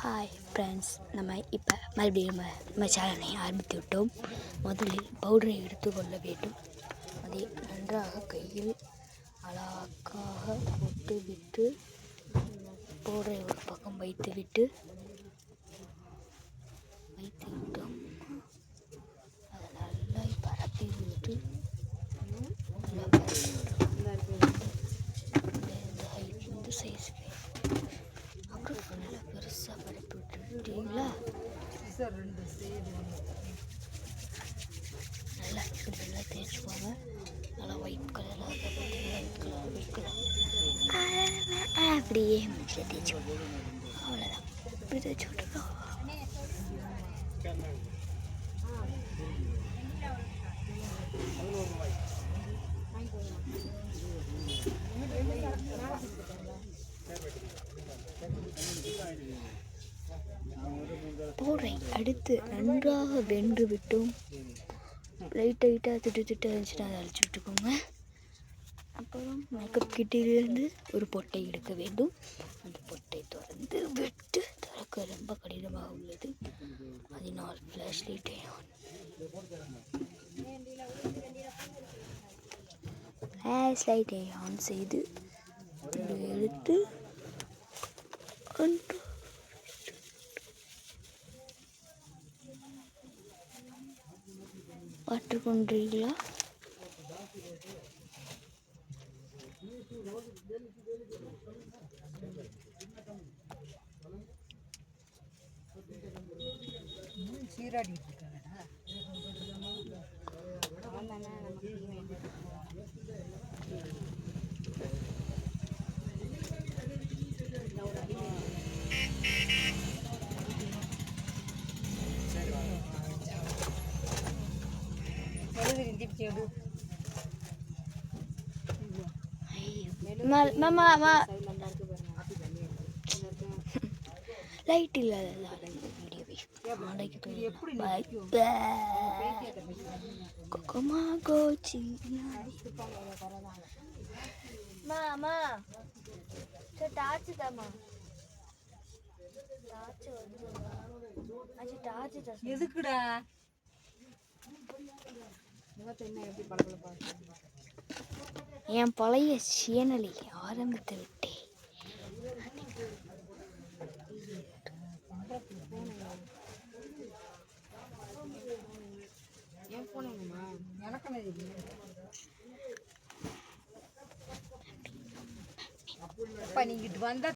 Hi friends, நம்ம இப்போ மறுபடியும் நம்ம சேனலை ஆரம்பித்து விட்டோம். முதலில் பவுடரை எடுத்துக்கொள்ள வேண்டும். அதை நன்றாக கையில் அழகாக போட்டுவிட்டு பவுடரை ஒரு பக்கம் வைத்துவிட்டோம். அதை நல்லா பரப்பி விட்டு இந்த ஹைட்லேருந்து சைஸுக்கு அப்புறம் ஃபுல்லாக பெருசாக பரப்பி விட்டுட்டீங்களா? நல்லா இப்படி நல்லா தேய்ச்சிக்குவாங்க. நல்லா ஒயிட் கலராக அப்படியே முடிச்சு தேய்ச்சிக்குவோம். அவ்வளோதான், இப்படி தேய்ச்சி விட்டுருக்கோம். பவுடரை அடுத்து நன்றாக வென்று விட்டோம். லைட்டாக திட்டு இருந்துச்சுன்னா அதை அழிச்சு விட்டுக்கோங்க. அப்புறம் மேக்கப் கிட்டிலிருந்து ஒரு பொட்டை எடுக்க வேண்டும். அந்த பொட்டை திறந்து விட்டு திறக்க ரொம்ப கடினமாக உள்ளது. அதனால் ஃப்ளாஷ் லைட்டை ஆன் செய்து எடுத்து பார்த்துக்கொண்டீர்களா? லைட் இல்லாததால் இந்த வீடியோவை எதுக்குடா என் பழைய சேனலை ஆரம்பித்து விட்டேன். நீங்கிட்டு வந்தா